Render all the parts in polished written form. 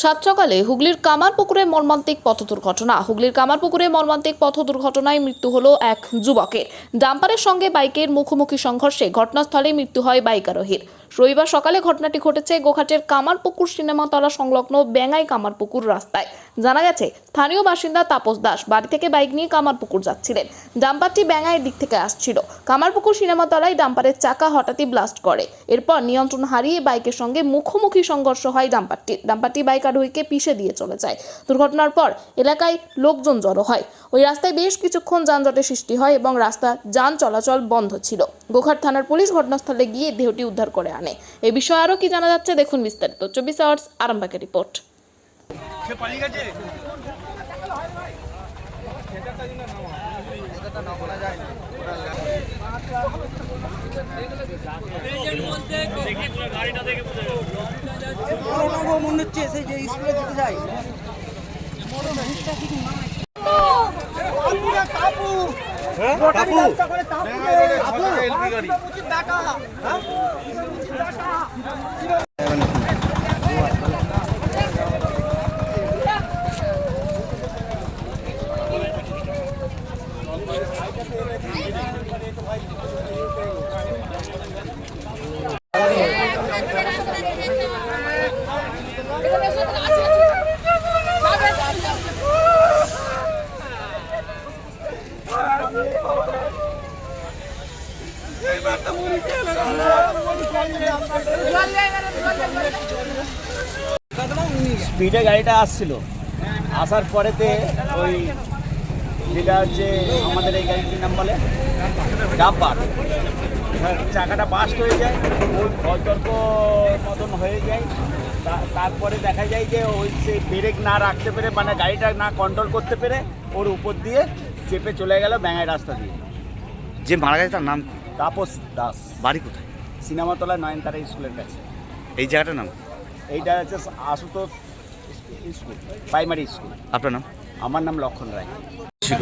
সাত সকালে হুগলির কামারপুকুরে মর্মান্তিক পথ দুর্ঘটনা। হুগলির কামারপুকুরে মর্মান্তিক পথ দুর্ঘটনায় মৃত্যু হলো এক যুবকের। ডাম্পারের সঙ্গে বাইকের মুখোমুখি সংঘর্ষে ঘটনাস্থলে মৃত্যু হয় বাইক আরোহীর। রবিবার সকালে ঘটনাটি ঘটেছে গোঘাটের কামারপুকুর সিনেমাতলা সংলগ্ন বেঙ্গাই কামারপুকুর রাস্তায়। জানা গেছে, স্থানীয় বাসিন্দা তাপস দাস বাড়ি থেকে বাইক নিয়ে কামারপুকুর যাচ্ছিলেন। ডাম্পারটি বেঙ্গাইয়ের দিক থেকে আসছিল। কামারপুকুর সিনেমাতলায় ডাম্পারের চাকা হঠাৎই ব্লাস্ট করে। এরপর নিয়ন্ত্রণ হারিয়ে বাইকের সঙ্গে মুখোমুখি সংঘর্ষ হয় ডাম্পারটি বাইক আরোহীকে পিষে দিয়ে চলে যায়। দুর্ঘটনার পর এলাকায় লোকজন জড়ো হয়। ওই রাস্তায় বেশ কিছুক্ষণ যানজটের সৃষ্টি হয় এবং রাস্তা যান চলাচল বন্ধ ছিল। গোঘাট থানার পুলিশ ঘটনাস্থলে গিয়ে দেহটি উদ্ধার করে আনে। এ বিষয়ে আরও কি জানা যাচ্ছে দেখুন বিস্তারিত 24 আওয়ার্স আরামবাগের রিপোর্ট। মনে হচ্ছে সেই যে স্কুলে যেতে যাই স্পিডে গাড়িটা আসছিল, আসার পরেতে ওই যেটা হচ্ছে আমাদের এই গাড়িটির নাম বলে ডাম্পার, চাকাটা বাস্ট হয়ে যায়, ওই অতর্ক মতন হয়ে যায়। তারপরে দেখা যায় যে ওই সে ব্রেক না রাখতে পেরে, মানে গাড়িটা না কন্ট্রোল করতে পেরে ওর উপর দিয়ে চেপে চলে গেল বেঙ্গাই রাস্তা দিয়ে। যে মারা গেছে তার নাম কি? তাপস দাস। বাড়ি কোথায়? সিনেমাতলা নয়নতারা স্কুলের কাছে। এই জায়গাটার নাম? এইটা হচ্ছে আশুতোষ স্কুল, প্রাইমারি স্কুল। আপনার নাম? আমার নাম লক্ষণ রায়। ছিল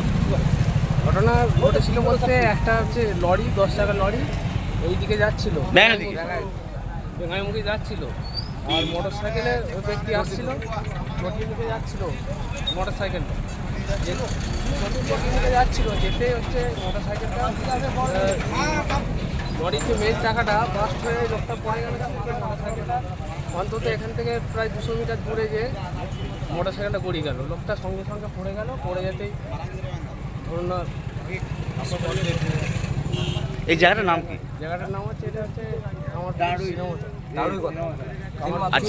ঘটনা ঘটেছিল বলতে একটা হচ্ছে লরি, 10 টাকার লরি এই দিকে যাচ্ছিল, বেঙ্গাইমুখী যাচ্ছিল, আর মোটর সাইকেলে ওই ব্যক্তি আসছিল, চটির দিকে যাচ্ছিল মোটর সাইকেলটা, চটির দিকে যাচ্ছিল, যেতে হচ্ছে মোটর সাইকেলটা লরির যে মেন চাকাটা বাস্ট হয়ে লোকটা পড়ে গেল। মোটর সাইকেলটা অন্তত এখান থেকে প্রায় 200 মিটার দূরে যে মোটর সাইকেলটা গড়িয়ে গেল, লোকটা সঙ্গে সঙ্গে পড়ে গেল। পড়ে যেতেই ধরুন না, এই জায়গাটার নাম কি? জায়গাটার নাম হচ্ছে, এটা হচ্ছে আমার আর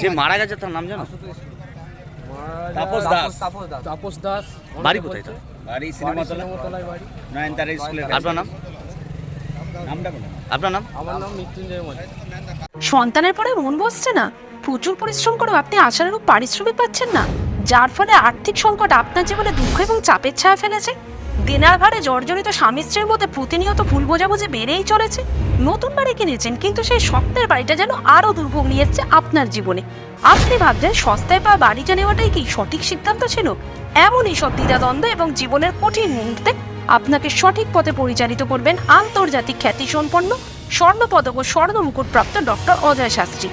যে মারা গেছে তার নাম জানো? তাপস দাস। বাড়ি কোথায় তার? বাড়ি সিনেমাতলায় বাড়ি, নয়নতারা স্কুলের। আপনার নাম? নামটা বলুন। আপনার নাম? আমার নাম মৃত্যুঞ্জয় মাঝি। সন্তানের পরে মন বসছে না, প্রচুর পরিশ্রম করেও আপনি আশানুরূপ পারিশ্রমিক পাচ্ছেন না, যার ফলে আর্থিক সংকট আপনার জীবনে দুঃখ এবং চাপের ছায়া ফেলেছে। দিনার ভারে জর্জরিত স্বামী স্ত্রীর মধ্যে প্রতিনিয়ত ভুল বোঝাবুঝি বেড়েই চলেছে। নতুন বাড়ি কিনেছেন, কিন্তু সেই স্বপ্নের বাড়িটা যেন আরও দুর্ভোগ নিয়ে এসছে আপনার জীবনে। আপনি ভাবছেন সস্তায় পাওয়া বাড়িটা নেওয়াটাই কি সঠিক সিদ্ধান্ত ছিল? এমনই সব দ্বিধাদ্বন্দ্ব এবং জীবনের কঠিন মুহূর্তে আপনাকে সঠিক পথে পরিচালিত করবেন আন্তর্জাতিক খ্যাতিসম্পন্ন স্বর্ণপদক ও স্বর্ণ মুকুটপ্রাপ্ত ডক্টর অজয় শাস্ত্রী।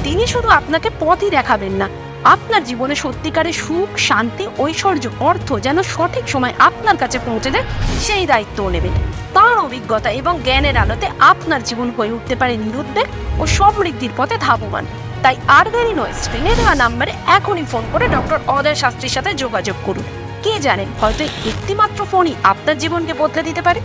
তিনি শুধু আপনাকে পথই দেখাবেন না, আপনার জীবনে সত্যিকারের সুখ, শান্তি, ঐশ্বর্য, অর্থ যেন সঠিক সময় আপনার কাছে পৌঁছে দেয় সেই দায়িত্বও নেবেন। তাঁর অভিজ্ঞতা এবং জ্ঞানের আলোতে আপনার জীবন হয়ে উঠতে পারে নিরুদ্বেগ ও সমৃদ্ধির পথে ধাবমান। তাই আর দেরি নয়, স্ক্রিনে দেওয়া নাম্বারে এখনই ফোন করে ডক্টর অজয় শাস্ত্রীর সাথে যোগাযোগ করুন। কে জানেন, হয়তো একটিমাত্র ফোনই আপনার জীবনকে বদলে দিতে পারে।